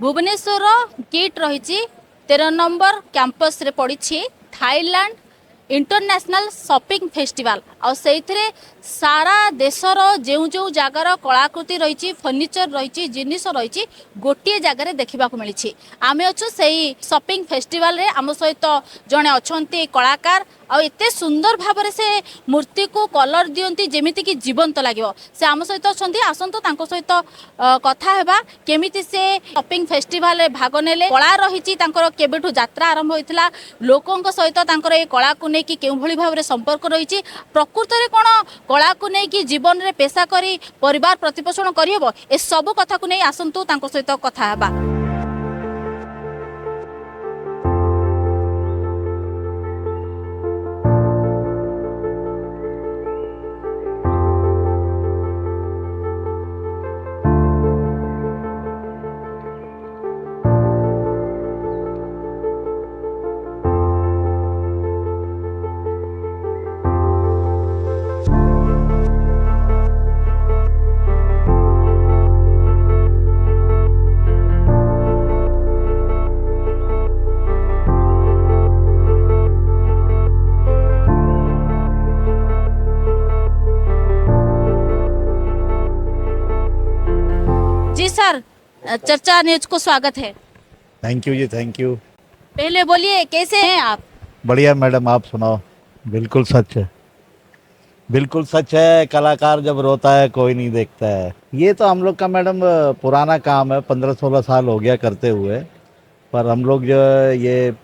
Bhubaneswar gate रही 13 number campus रे पड़ी थाईलैंड इंटरनेशनल शॉपिंग फेस्टिवल आ से सारा देशर जो जो जगार कलाकृति रही फर्निचर रही जिनिस रही गोटे जगार देखा मिली आम अच्छु से शॉपिंग फेस्टिवल रे आम सहित जड़े अच्छा कलाकार आते सुंदर भाव से मूर्ति को कलर दियंती जेमिति कि जीवंत लगे से आम सहित अच्छा आसतु सहित कथा हेबा केमिति से शॉपिंग फेस्टिवल रे भाग नेले कला रही केबेठु यात्रा आरंभ होइतिला लोकों सहित ये कला को लेकिन केउ भली भाव रे संपर्क रही प्रकृत में कौन कला को लेकिन जीवन रे पेशा करी परिवार प्रतिपोषण करहब ए सब कथा को नहीं आसतु सहित कथा हेबा। जी सर, चर्चा न्यूज को स्वागत है। थैंक यू जी, थैंक यू। पहले बोलिए कैसे हैं आप? बढ़िया मैडम, आप सुनाओ। बिल्कुल सच है, बिल्कुल सच है। कलाकार जब रोता है कोई नहीं देखता है। ये तो हम लोग का मैडम पुराना काम है, 15-16 साल हो गया करते हुए। पर हम लोग जो ये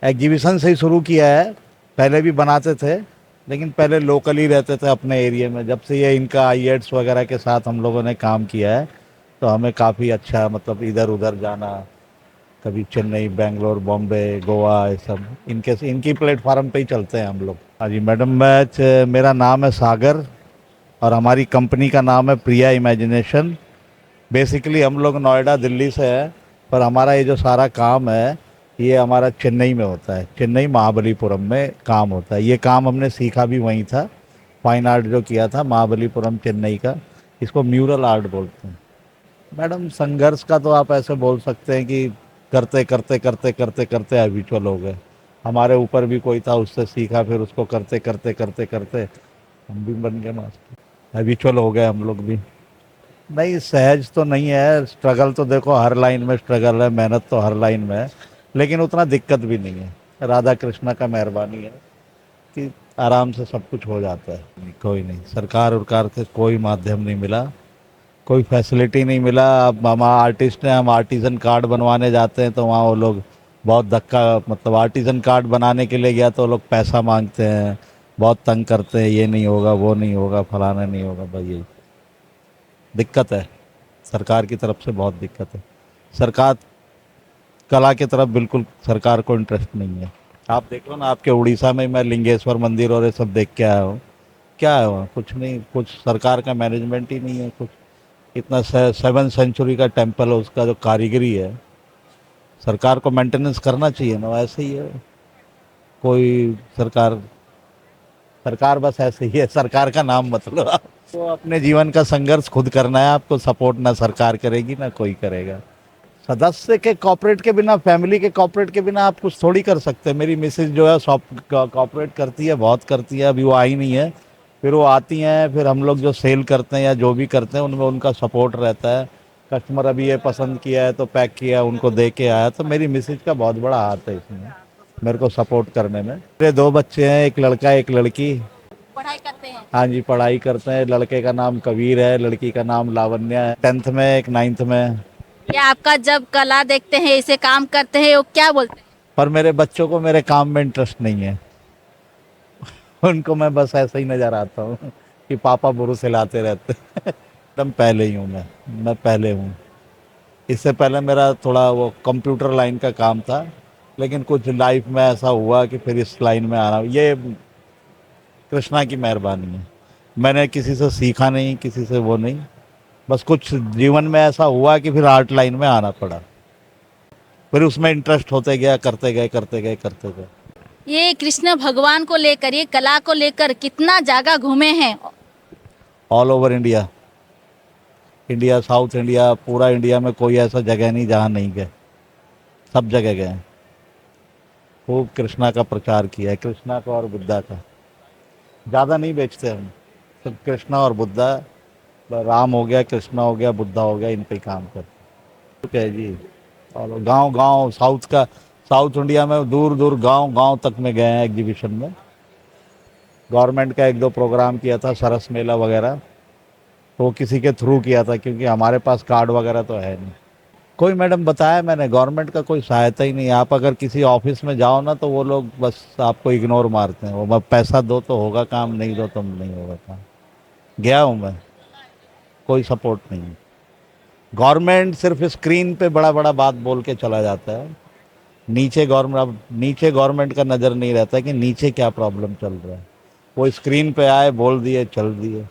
एग्जीबिशन से ही शुरू किया है। पहले भी बनाते थे लेकिन पहले लोकल ही रहते थे अपने एरिया में। जब से ये इनका आईएड्स वगैरह के साथ हम लोगों ने काम किया है तो हमें काफ़ी अच्छा, मतलब इधर उधर जाना, कभी चेन्नई, बेंगलोर, बॉम्बे, गोवा, ये सब इनकी प्लेटफार्म पे ही चलते हैं हम लोग। हाँ जी मैडम, मेरा नाम है सागर और हमारी कंपनी का नाम है प्रिया इमेजिनेशन। बेसिकली हम लोग नोएडा, दिल्ली से है, पर हमारा ये जो सारा काम है ये हमारा चेन्नई में होता है। चेन्नई महाबलीपुरम में काम होता है। ये काम हमने सीखा भी वहीं था, फाइन आर्ट जो किया था महाबलीपुरम चेन्नई का। इसको म्यूरल आर्ट बोलते हैं। मैडम संघर्ष का तो आप ऐसे बोल सकते हैं कि करते करते करते करते करते हैबिचुअल हो गए। हमारे ऊपर भी कोई था, उससे सीखा, फिर उसको करते करते करते करते हम भी बन गए मास्टर। हैबिचुअल हो गए हम लोग भी। नहीं, सहज तो नहीं है। स्ट्रगल तो देखो हर लाइन में स्ट्रगल है, मेहनत तो हर लाइन में है, लेकिन उतना दिक्कत भी नहीं है। राधा कृष्णा का मेहरबानी है कि आराम से सब कुछ हो जाता है। कोई नहीं, सरकार उरकार से कोई माध्यम नहीं मिला, कोई फैसिलिटी नहीं मिला। अब हम आर्टिस्ट हैं, हम आर्टिज़न कार्ड बनवाने जाते हैं तो वहाँ वो लोग बहुत धक्का, मतलब आर्टिज़न कार्ड बनाने के लिए गया तो वो लोग पैसा मांगते हैं, बहुत तंग करते हैं। ये नहीं होगा, वो नहीं होगा, फलाना नहीं होगा। भाई यही दिक्कत है, सरकार की तरफ से बहुत दिक्कत है। सरकार कला की तरफ बिल्कुल सरकार को इंटरेस्ट नहीं है। आप देख लो ना, आपके उड़ीसा में मैं लिंगेश्वर मंदिर और ये सब देख के आया हूँ। क्या है वहाँ? कुछ नहीं, कुछ सरकार का मैनेजमेंट ही नहीं है कुछ। इतना 7th सेंचुरी का टेम्पल है, उसका जो कारीगरी है, सरकार को मेंटेनेंस करना चाहिए ना। ऐसे ही है कोई सरकार सरकार बस ऐसे ही है। सरकार का नाम मतलब आपको अपने जीवन का संघर्ष खुद करना है। आपको सपोर्ट ना सरकार करेगी ना कोई करेगा। सदस्य के कॉपरेट के बिना, फैमिली के कॉपरेट के बिना आप कुछ थोड़ी कर सकते हैं। मेरी मिसेज जो है कॉपरेट करती है, बहुत करती है। अभी वो आई नहीं है, फिर वो आती हैं, फिर हम लोग जो सेल करते हैं या जो भी करते हैं उनमें उनका सपोर्ट रहता है। कस्टमर अभी ये पसंद किया है तो पैक किया, उनको दे के आया। तो मेरी मिसेज का बहुत बड़ा हाथ है इसमें, मेरे को सपोर्ट करने में। मेरे 2 बच्चे हैं, एक लड़का एक लड़की। पढ़ाई करते हैं? हाँ जी, पढ़ाई करते हैं। लड़के का नाम कबीर है, लड़की का नाम लावण्या है। 10th में, एक 9th में। क्या आपका जब कला देखते हैं, इसे काम करते हैं, वो क्या बोलते हैं? पर मेरे बच्चों को मेरे काम में इंटरेस्ट नहीं है। उनको मैं बस ऐसे ही नजर आता हूँ कि पापा बुरुस हिलाते रहते हैं। एकदम पहले ही हूँ मैं पहले हूँ। इससे पहले मेरा थोड़ा वो कंप्यूटर लाइन का काम था, लेकिन कुछ लाइफ में ऐसा हुआ कि फिर इस लाइन में आना, ये कृष्णा की मेहरबानी है। मैंने किसी से सीखा नहीं, किसी से वो नहीं, बस कुछ जीवन में ऐसा हुआ कि फिर आर्ट लाइन में आना पड़ा। फिर उसमें इंटरेस्ट होते गया, करते गए करते गए करते गए। ये कृष्ण भगवान को लेकर, ये कला को लेकर कितना जगह घूमे हैं? All over India, India, south India, पूरा इंडिया में कोई ऐसा जगह नहीं जहाँ नहीं गए, सब जगह गए हैं। खूब कृष्णा का प्रचार किया है, कृष्णा का और बुद्धा का। ज़्यादा नहीं बेचते हम, सिर्फ कृष्णा और बुद्धा, राम हो गया, कृष्णा हो गया, बुद्धा हो गया, इन पे ही काम करते हैं। है जी। और गांव गांव साउथ का, साउथ इंडिया में दूर दूर गांव गांव तक में गए हैं एग्जीबिशन में। गवर्नमेंट का एक दो प्रोग्राम किया था, सरस मेला वगैरह, तो वो किसी के थ्रू किया था, क्योंकि हमारे पास कार्ड वगैरह तो है नहीं। कोई मैडम बताया मैंने, गवर्नमेंट का कोई सहायता ही नहीं। आप अगर किसी ऑफिस में जाओ ना, तो वो लोग बस आपको इग्नोर मारते हैं। वो मैं पैसा दो तो होगा काम, नहीं दो तो नहीं होगा काम। गया हूँ मैं, कोई सपोर्ट नहीं। गवर्नमेंट सिर्फ स्क्रीन पे बड़ा बड़ा बात बोल के चला जाता है। नीचे गवर्नमेंट, अब नीचे गवर्नमेंट का नज़र नहीं रहता है कि नीचे क्या प्रॉब्लम चल रहा है। वो स्क्रीन पे आए, बोल दिए, चल दिए।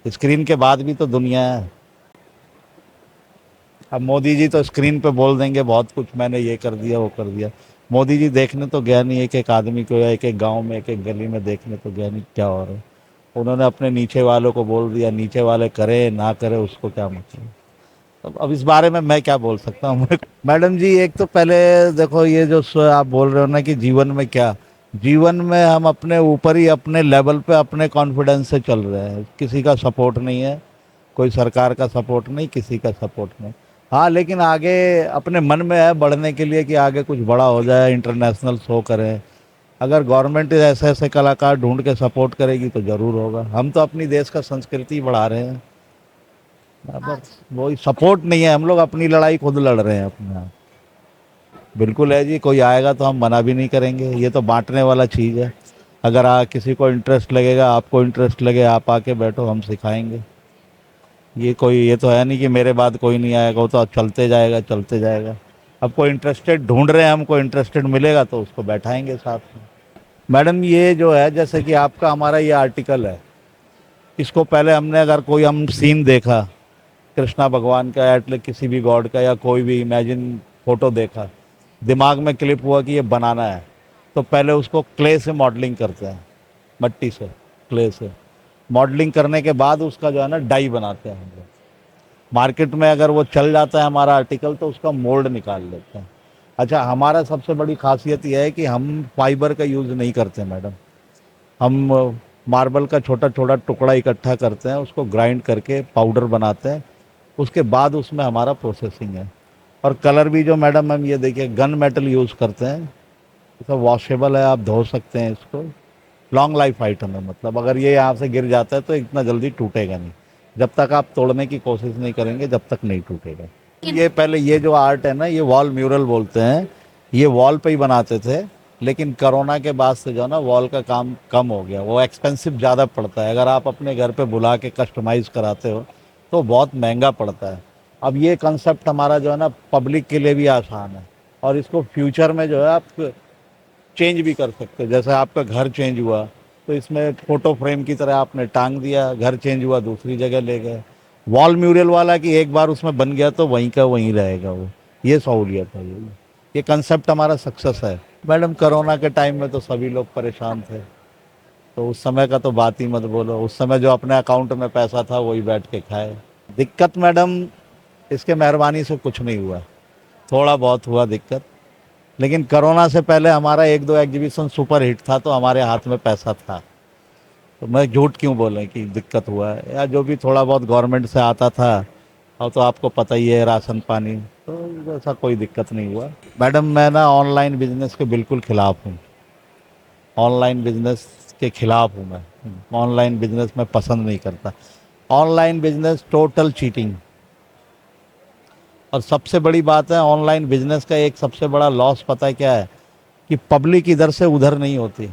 स्क्रीन के बाद भी तो दुनिया है। अब मोदी जी तो स्क्रीन पे बोल देंगे बहुत कुछ, मैंने ये कर दिया, वो कर दिया। मोदी जी देखने तो गया नहीं एक एक आदमी को, या एक एक गांव में, एक एक गली में देखने तो गया नहीं क्या हो रहा है। उन्होंने अपने नीचे वालों को बोल दिया, नीचे वाले करे ना करे उसको क्या मतलब। अब इस बारे में मैं क्या बोल सकता हूँ। मैडम जी, एक तो पहले देखो, ये जो आप बोल रहे हो ना कि जीवन में क्या, जीवन में हम अपने ऊपर ही, अपने लेवल पे, अपने कॉन्फिडेंस से चल रहे हैं। किसी का सपोर्ट नहीं है, कोई सरकार का सपोर्ट नहीं, किसी का सपोर्ट नहीं। हाँ, लेकिन आगे अपने मन में है बढ़ने के लिए कि आगे कुछ बड़ा हो जाए, इंटरनेशनल शो करें। अगर गवर्नमेंट ऐसे ऐसे कलाकार ढूंढ के सपोर्ट करेगी तो ज़रूर होगा। हम तो अपनी देश का संस्कृति बढ़ा रहे हैं, बस वही सपोर्ट नहीं है। हम लोग अपनी लड़ाई खुद लड़ रहे हैं अपने यहाँ। बिल्कुल है जी, कोई आएगा तो हम मना भी नहीं करेंगे। ये तो बांटने वाला चीज़ है। अगर किसी को इंटरेस्ट लगेगा, आपको इंटरेस्ट लगे, आप आके बैठो, हम सिखाएंगे। ये कोई, ये तो है नहीं कि मेरे बाद कोई नहीं आएगा, वो तो चलते जाएगा, चलते जाएगा। अब कोई इंटरेस्टेड ढूंढ रहे हैं, हमको इंटरेस्टेड मिलेगा तो उसको बैठाएंगे साथ में। मैडम, ये जो है, जैसे कि आपका हमारा ये आर्टिकल है, इसको पहले हमने, अगर कोई हम सीन देखा कृष्णा भगवान का, एटले किसी भी गॉड का, या कोई भी इमेजिन फोटो देखा, दिमाग में क्लिप हुआ कि ये बनाना है, तो पहले उसको क्ले से मॉडलिंग करते हैं, मट्टी से, क्ले से मॉडलिंग करने के बाद उसका जो है ना डाई बनाते हैं हम लोग। मार्केट में अगर वो चल जाता है हमारा आर्टिकल, तो उसका मोल्ड निकाल लेते हैं। अच्छा, हमारा सबसे बड़ी खासियत यह है कि हम फाइबर का यूज़ नहीं करते मैडम। हम मार्बल का छोटा छोटा टुकड़ा इकट्ठा करते हैं, उसको ग्राइंड करके पाउडर बनाते हैं, उसके बाद उसमें हमारा प्रोसेसिंग है। और कलर भी जो मैडम, हम ये देखिए गन मेटल यूज़ करते हैं, सब वॉशेबल है, आप धो सकते हैं इसको। लॉन्ग लाइफ आइटम है, मतलब अगर ये यहाँ से गिर जाता है तो इतना जल्दी टूटेगा नहीं। जब तक आप तोड़ने की कोशिश नहीं करेंगे, जब तक नहीं टूटेगा। ये पहले, ये जो आर्ट है ना, ये वॉल म्यूरल बोलते हैं। ये वॉल पे ही बनाते थे, लेकिन कोरोना के बाद से जो है ना, वॉल का काम कम हो गया। वो एक्सपेंसिव ज़्यादा पड़ता है। अगर आप अपने घर पे बुला के कस्टमाइज़ कराते हो तो बहुत महंगा पड़ता है। अब ये कंसेप्ट हमारा जो है ना, पब्लिक के लिए भी आसान है, और इसको फ्यूचर में जो है आप चेंज भी कर सकते हो। जैसे आपका घर चेंज हुआ, तो इसमें फोटो फ्रेम की तरह आपने टांग दिया, घर चेंज हुआ, दूसरी जगह ले गए। वॉल म्यूरल वाला कि एक बार उसमें बन गया तो वहीं का वहीं रहेगा वो, ये सहूलियत है। ये कंसेप्ट हमारा सक्सेस है। मैडम, कोरोना के टाइम में तो सभी लोग परेशान थे, तो उस समय का तो बात ही मत बोलो। उस समय जो अपने अकाउंट में पैसा था वही बैठ के खाए। दिक्कत मैडम, इसके मेहरबानी से कुछ नहीं हुआ, थोड़ा बहुत हुआ दिक्कत। लेकिन कोरोना से पहले हमारा एक दो एग्जीबिशन सुपर हिट था, तो हमारे हाथ में पैसा था। तो मैं झूठ क्यों बोलें कि दिक्कत हुआ है, या जो भी थोड़ा बहुत गवर्नमेंट से आता था, और तो आपको पता ही है, राशन पानी, तो ऐसा कोई दिक्कत नहीं हुआ। मैडम, मैं ना ऑनलाइन बिजनेस के बिल्कुल खिलाफ हूँ। ऑनलाइन बिजनेस के खिलाफ हूँ मैं। ऑनलाइन बिजनेस मैं पसंद नहीं करता। Online business total cheating. और सबसे बड़ी बात है, ऑनलाइन बिजनेस का एक सबसे बड़ा लॉस पता है क्या है, कि पब्लिक इधर से उधर नहीं होती।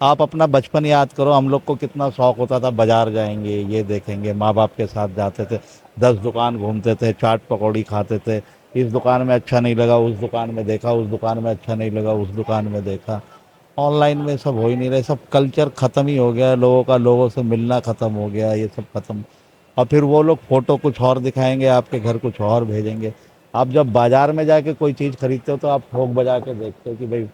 आप अपना बचपन याद करो, हम लोग को कितना शौक होता था, बाजार जाएंगे, ये देखेंगे, माँ बाप के साथ जाते थे, 10 दुकान घूमते थे, चाट पकौड़ी खाते थे, इस दुकान में अच्छा नहीं लगा, उस दुकान में देखा, उस दुकान में अच्छा नहीं लगा, उस दुकान में देखा। ऑनलाइन में सब हो ही नहीं रहे, सब कल्चर ख़त्म ही हो गया, लोगों का लोगों से मिलना ख़त्म हो गया, ये सब ख़त्म। और फिर वो लोग फ़ोटो कुछ और दिखाएंगे, आपके घर कुछ और भेजेंगे। आप जब बाज़ार में जाके कोई चीज़ खरीदते हो तो आप ठोक बजा के देखते हो कि भाई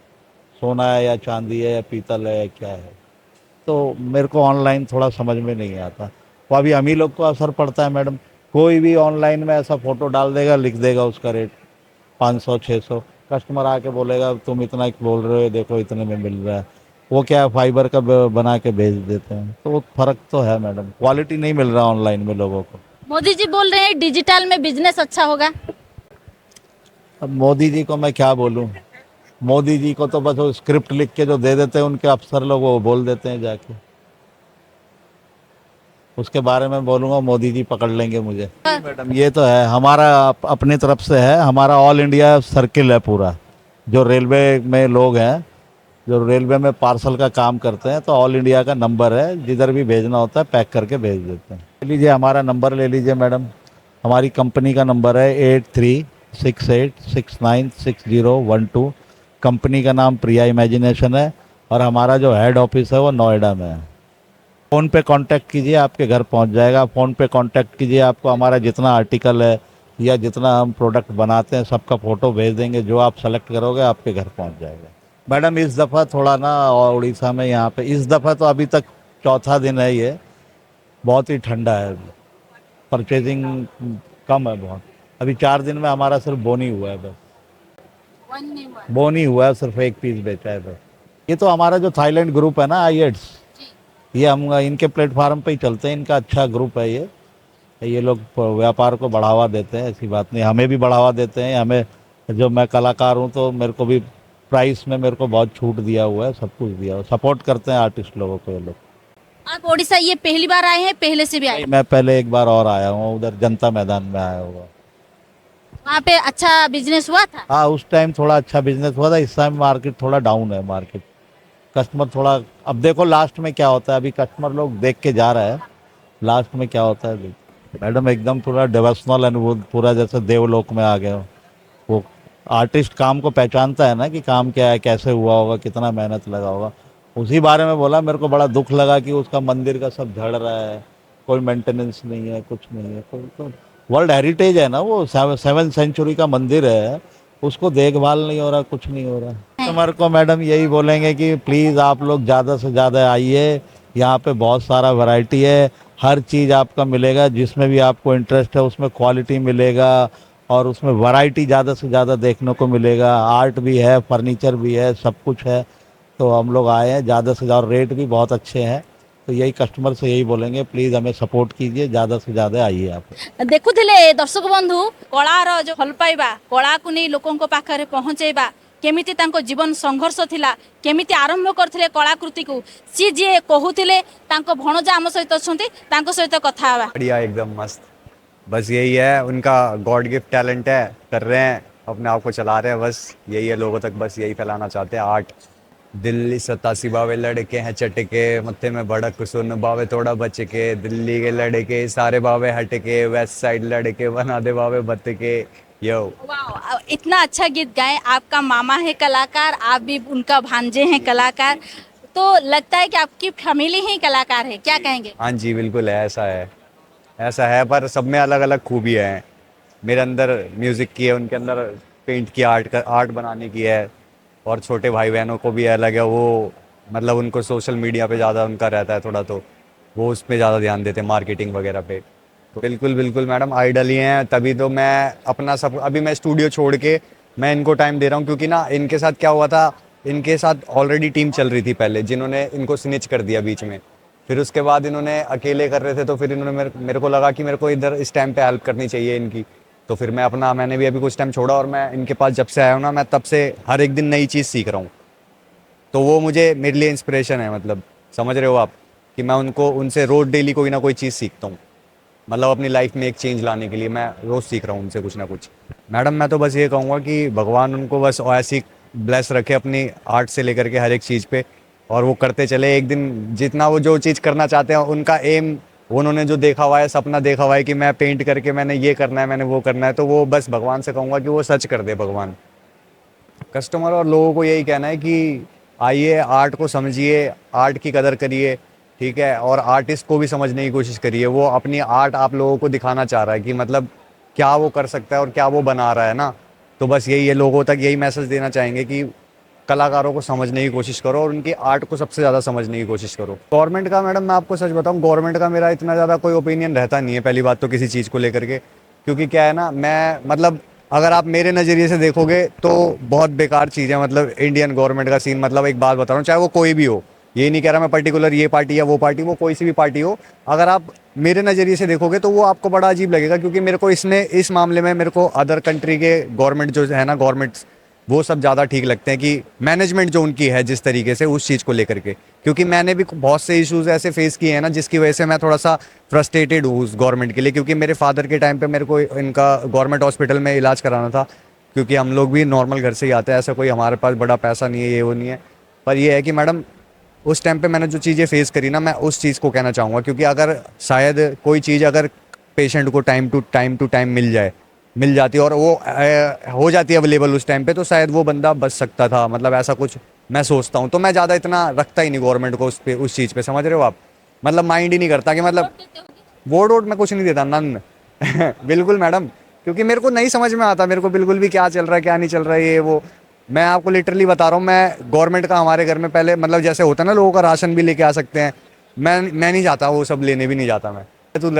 सोना है या चांदी है या पीतल है या क्या है। तो मेरे को ऑनलाइन थोड़ा समझ में नहीं आता। वो अभी हम ही लोग को असर पड़ता है मैडम। कोई भी ऑनलाइन में ऐसा फोटो डाल देगा, लिख देगा उसका रेट 500 600। कस्टमर आके बोलेगा तुम इतना बोल रहे हो, देखो इतने में मिल रहा है। वो क्या फाइबर का बना के भेज देते हैं, तो वो फर्क तो है मैडम, क्वालिटी नहीं मिल रहा ऑनलाइन में लोगों को। मोदी जी बोल रहे हैं डिजिटल में बिजनेस अच्छा होगा। अब मोदी जी को मैं क्या बोलूं, मोदी जी को तो बस वो स्क्रिप्ट लिख के जो दे देते हैं उनके अफसर लोग, वो बोल देते हैं जाके। उसके बारे में बोलूंगा मोदी जी पकड़ लेंगे मुझे। मैडम ये तो है हमारा अपनी तरफ से है, हमारा ऑल इंडिया सर्किल है पूरा। जो रेलवे में लोग हैं, जो रेलवे में पार्सल का काम करते हैं, तो ऑल इंडिया का नंबर है, जिधर भी भेजना होता है पैक करके भेज देते हैं। ले लीजिए हमारा नंबर, ले लीजिए मैडम। हमारी कंपनी का नंबर है 8368696012। कंपनी का नाम प्रिया इमेजिनेशन है और हमारा जो हेड ऑफिस है वो नोएडा में है। फ़ोन पे कांटेक्ट कीजिए, आपके घर पहुंच जाएगा। फ़ोन पे कांटेक्ट कीजिए, आपको हमारा जितना आर्टिकल है या जितना हम प्रोडक्ट बनाते हैं सबका फ़ोटो भेज देंगे। जो आप सेलेक्ट करोगे आपके घर पहुंच जाएगा। मैडम इस दफ़ा थोड़ा ना, और उड़ीसा में यहाँ पे इस दफ़ा तो अभी तक चौथा दिन है ये, बहुत ही ठंडा है, परचेजिंग कम है बहुत। अभी 4 दिन में हमारा सिर्फ बोनी हुआ है, बस बोनी हुआ है, सिर्फ एक पीस बेचा है बस। ये तो हमारा जो थाईलैंड ग्रुप है ना, आईएड्स, ये हम इनके प्लेटफार्म पे ही चलते हैं। इनका अच्छा ग्रुप है ये लोग व्यापार को बढ़ावा देते हैं, ऐसी बात नहीं, हमें भी बढ़ावा देते हैं। हमें, जो मैं कलाकार हूँ तो मेरे को भी प्राइस में मेरे को बहुत छूट दिया हुआ है, सब कुछ दिया हुआ, सपोर्ट करते हैं आर्टिस्ट लोगों को ये लोग। आप उड़ीसा ये पहली बार आए हैं, पहले से भी आए हैं? मैं पहले एक बार और आया हूँ, उधर जनता मैदान में आया हुआ। वहाँ पे अच्छा बिजनेस हुआ था? हाँ, उस टाइम थोड़ा अच्छा बिजनेस हुआ था। इस टाइम मार्केट थोड़ा डाउन है, मार्केट कस्टमर थोड़ा, अब देखो लास्ट में क्या होता है। अभी कस्टमर लोग देख के जा रहे हैं, लास्ट में क्या होता है। मैडम एकदम पूरा डिवोशनल अनुभूत, पूरा जैसे देवलोक में आ गए हो। वो आर्टिस्ट काम को पहचानता है ना कि काम क्या है, कैसे हुआ होगा, कितना मेहनत लगा होगा। उसी बारे में बोला, मेरे को बड़ा दुख लगा कि उसका मंदिर का सब झड़ रहा है, कोई मेंटेनेंस नहीं है, कुछ नहीं है। तो वर्ल्ड हेरिटेज है ना वो, 7th सेंचुरी का मंदिर है, उसको देखभाल नहीं हो रहा, कुछ नहीं हो रहा। कस्टमर को मैडम यही बोलेंगे कि प्लीज़ आप लोग ज़्यादा से ज़्यादा आइए, यहाँ पे बहुत सारा वैरायटी है, हर चीज़ आपका मिलेगा, जिसमें भी आपको इंटरेस्ट है उसमें क्वालिटी मिलेगा और उसमें वैरायटी ज़्यादा से ज़्यादा देखने को मिलेगा। आर्ट भी है, फर्नीचर भी है, सब कुछ है। तो हम लोग आए हैं, ज़्यादा से ज़्यादा रेट भी बहुत अच्छे हैं। तो यही कस्टमर से यही बोलेंगे, प्लीज़ हमें सपोर्ट कीजिए, ज़्यादा से ज़्यादा आइए आप। देखुथिले दर्शक बंधु, कलार जो भल पाइबा, कला को नहीं लोकों पाखे पहुँचेबा, केमिति तांको जीवन संघर्ष थिला, केमिति आरंभ करथिले कलाकृति को, सी जे कहूथिले तांको भणजा आम सहित अछंती, तांको सहित कथा हवा। बढ़िया, एकदम मस्त। बस यही है, उनका गॉड गिफ्ट टैलेंट है, कर रहे हैं, अपने आप को चला रहे हैं, बस यही है। लोगों तक बस यही फैलाना चाहते हैं आर्ट। दिल्ली 87 बावे लड़के हैं चटके, मत्थे में भड़क सुन बावे थोड़ा बच के, दिल्ली के लड़के सारे बावे हटके, वेस्ट साइड लड़के बना दे बावे बत के। यो वाह, इतना अच्छा गीत गाए। आपका मामा है कलाकार, आप भी उनका भांजे हैं कलाकार, तो लगता है कि आपकी फैमिली ही कलाकार है, क्या कहेंगे? हाँ जी, बिल्कुल है, ऐसा है, पर सब में अलग अलग खूबियाँ हैं। मेरे अंदर म्यूज़िक की है, उनके अंदर पेंट की, आर्ट बनाने की है। और छोटे भाई बहनों को भी अलग है, वो मतलब उनको सोशल मीडिया पे ज़्यादा उनका रहता है थोड़ा, तो वो उस पे ज़्यादा ध्यान देते हैं, मार्केटिंग वगैरह पे। तो बिल्कुल बिल्कुल मैडम, आइडल ही हैं, तभी तो मैं अपना सब, अभी मैं स्टूडियो छोड़ के मैं इनको टाइम दे रहा हूँ, क्योंकि ना इनके साथ क्या हुआ था, इनके साथ ऑलरेडी टीम चल रही थी पहले, जिन्होंने इनको स्निच कर दिया बीच में। फिर उसके बाद इन्होंने अकेले कर रहे थे, तो फिर इन्होंने मेरे को लगा कि मेरे को इधर इस टाइम पे हेल्प करनी चाहिए इनकी। तो फिर मैंने भी अभी कुछ टाइम छोड़ा, और मैं इनके पास जब से आया हूँ ना, मैं तब से हर एक दिन नई चीज़ सीख रहा हूँ। तो वो मुझे, मेरे लिए इंस्पिरेशन है, मतलब समझ रहे हो आप, कि मैं उनसे रोज़ डेली कोई ना कोई चीज़ सीखता हूँ। मतलब अपनी लाइफ में एक चेंज लाने के लिए मैं रोज़ सीख रहा हूँ उनसे कुछ ना कुछ। मैडम मैं तो बस ये कहूँगा कि भगवान उनको बस ऐसी ब्लेस रखे अपनी आर्ट से लेकर के हर एक चीज़ पे, और वो करते चले। एक दिन जितना वो जो चीज़ करना चाहते हैं, उनका एम, उन्होंने जो देखा हुआ है, सपना देखा हुआ है कि मैं पेंट करके मैंने ये करना है, मैंने वो करना है, तो वो बस भगवान से कहूँगा कि वो सच कर दे भगवान। कस्टमर और लोगों को यही कहना है कि आइए, आर्ट को समझिए, आर्ट की कदर करिए, ठीक है। और आर्टिस्ट को भी समझने की कोशिश करिए, वो अपनी आर्ट आप लोगों को दिखाना चाह रहा है कि मतलब क्या वो कर सकता है और क्या वो बना रहा है ना। तो बस यही है, लोगों तक यही मैसेज देना चाहेंगे कि कलाकारों को समझने की कोशिश करो और उनकी आर्ट को सबसे ज़्यादा समझने की कोशिश करो। गवर्नमेंट का मैडम मैं आपको सच बताऊं, गवर्नमेंट का मेरा इतना ज़्यादा कोई ओपिनियन रहता नहीं है पहली बात तो किसी चीज़ को लेकर के, क्योंकि क्या है ना, मैं मतलब अगर आप मेरे नज़रिए से देखोगे तो बहुत बेकार चीज़ है मतलब इंडियन गवर्नमेंट का सीन। मतलब एक बात बता रहा हूँ, चाहे वो कोई भी हो, ये नहीं कह रहा मैं पर्टिकुलर ये पार्टी या वो पार्टी, वो कोई सी भी पार्टी हो, अगर आप मेरे नज़रिए से देखोगे तो वो आपको बड़ा अजीब लगेगा। क्योंकि मेरे को इसमें इस मामले में मेरे को अदर कंट्री के गवर्नमेंट जो है ना, गवर्नमेंट्स वो सब ज़्यादा ठीक लगते हैं कि मैनेजमेंट जो उनकी है जिस तरीके से उस चीज़ को लेकर के। क्योंकि मैंने भी बहुत से इश्यूज़ ऐसे फेस किए हैं ना जिसकी वजह से मैं थोड़ा सा फ्रस्ट्रेटेड हूँ उस गवर्नमेंट के लिए। क्योंकि मेरे फादर के टाइम पे मेरे को इनका गवर्नमेंट हॉस्पिटल में इलाज कराना था, क्योंकि हम लोग भी नॉर्मल घर से ही आते हैं, ऐसा कोई हमारे पास बड़ा पैसा नहीं है, ये वो नहीं है। पर ये है कि मैडम उस टाइम पे मैंने जो चीज़ें फेस करी ना, मैं उस चीज़ को कहना चाहूँगा। क्योंकि अगर शायद कोई चीज़ अगर पेशेंट को टाइम टू टाइम मिल जाती है और वो हो जाती है अवेलेबल उस टाइम पे, तो शायद वो बंदा बच सकता था। मतलब ऐसा कुछ मैं सोचता हूँ। तो मैं ज़्यादा इतना रखता ही नहीं गवर्नमेंट को उस चीज़ पे, समझ रहे हो आप। मतलब माइंड ही नहीं करता कि मतलब वोट में कुछ नहीं देता, नन बिल्कुल मैडम। क्योंकि मेरे को नहीं समझ में आता, मेरे को बिल्कुल भी क्या चल रहा है क्या नहीं चल रहा है ये वो। मैं आपको लिटरली बता रहा हूँ, मैं गवर्नमेंट का हमारे घर में पहले मतलब जैसे होता है ना, लोगों का राशन भी लेके आ सकते हैं, मैं नहीं जाता, वो सब लेने भी नहीं जाता मैं। तो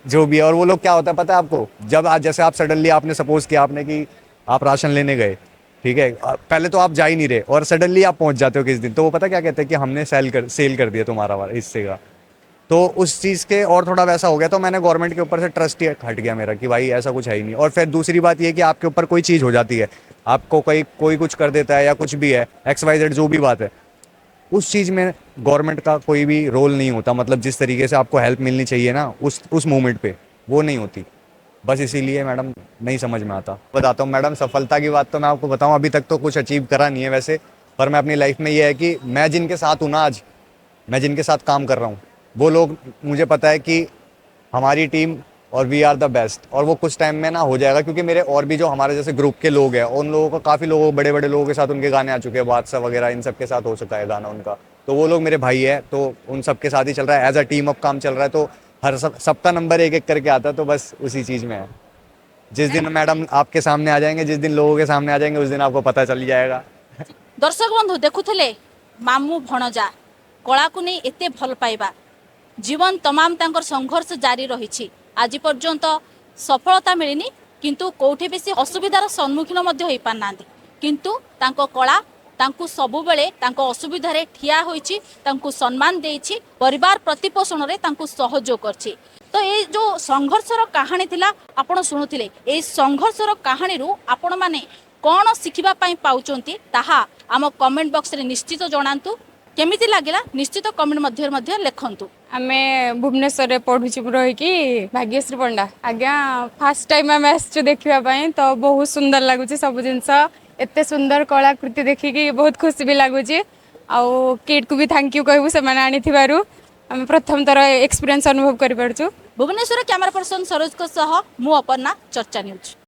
जो भी है, और वो लोग क्या होता है पता है आपको, जब आज जैसे आप सडनली आपने सपोज किया आपने कि आप राशन लेने गए, ठीक है, पहले तो आप जा ही नहीं रहे और सडनली आप पहुंच जाते हो किस दिन, तो वो पता क्या कहते हैं कि हमने सेल कर दिया तुम्हारा वाला हिस्से का। तो उस चीज़ के और थोड़ा वैसा हो गया, तो मैंने गवर्नमेंट के ऊपर से ट्रस्ट ही हट गया मेरा कि भाई ऐसा कुछ है ही नहीं। और फिर दूसरी बात ये कि आपके ऊपर कोई चीज़ हो जाती है, आपको कोई कुछ कर देता है या कुछ भी है, XYZ जो भी बात है, उस चीज़ में गवर्नमेंट का कोई भी रोल नहीं होता। मतलब जिस तरीके से आपको हेल्प मिलनी चाहिए ना उस मोमेंट पे, वो नहीं होती। बस इसीलिए मैडम नहीं समझ में आता। बताता हूँ मैडम, सफलता की बात तो मैं आपको बताऊँ, अभी तक तो कुछ अचीव करा नहीं है वैसे, पर मैं अपनी लाइफ में ये है कि मैं जिनके साथ हूँ ना आज, मैं जिनके साथ काम कर रहा हूँ, वो लोग मुझे पता है कि हमारी टीम और वी आर द बेस्ट, और वो कुछ टाइम में ना हो जाएगा। क्योंकि मेरे और भी जो हमारे जैसे ग्रुप के लोग हैं, उन लोगों का काफ़ी लोगों बड़े बड़े लोगों के साथ उनके गाने आ चुके हैं, बादशाह वगैरह इन सब के साथ हो चुका है गाना उनका। तो वो लोग मेरे भाई है, तो उन सब के साथ ही चल रहा है, एज अ टीम अप काम चल रहा है। तो हर सबका नंबर एक एक करके आता है, तो बस उसी चीज़ में है। जिस दिन मैडम आपके सामने आ जाएंगे, जिस दिन लोगों के सामने आ जाएंगे, उस दिन आपको पता चल जाएगा। दर्शक बंधु देखुले मामू भणजा कला को नहीं एते भल पाइबा, जीवन तमाम तांकर संघर्ष जारी रही। आज पर्यंत सफलता मिलनी, किंतु कोठे बेसी असुविधार सम्मुखीन मध्य होई पारनांती, किंतु तांको कला तांकु सबुबेले तांको असुविधारे ठिया होईची, तांकु सम्मान देईची, परिवार प्रतिपोषण रे तांकु सहयोग करची। तो ये जो संघर्षर कहानी थिला आपण सुनुथिले, ए संघर्षर कहानी रु आपण माने कौन शिखिबा पाई पाउचंती ताहा आम कमेंट बॉक्स रे निश्चित जणांतु। केमिति लागिला निश्चित कमेंट मध्य लिखंतु। आमे भुवनेश्वर पढ़ुची रही भाग्यश्री पंडा आज्ञा फास्ट टाइम आम आसचु देखा तो बहुत सुंदर लगुच सब जिनस एत सुंदर कलाकृति देखिकी बहुत खुशी भी लगुच। आउ किड को भी थैंक यू कहबू से आनी आम प्रथम थर एक्सपीरियंस अनुभव कर पारछु। भुवनेश्वर कैमरा पर्सन सरोज को सह मु अपर्णा, चर्चा न्यूज।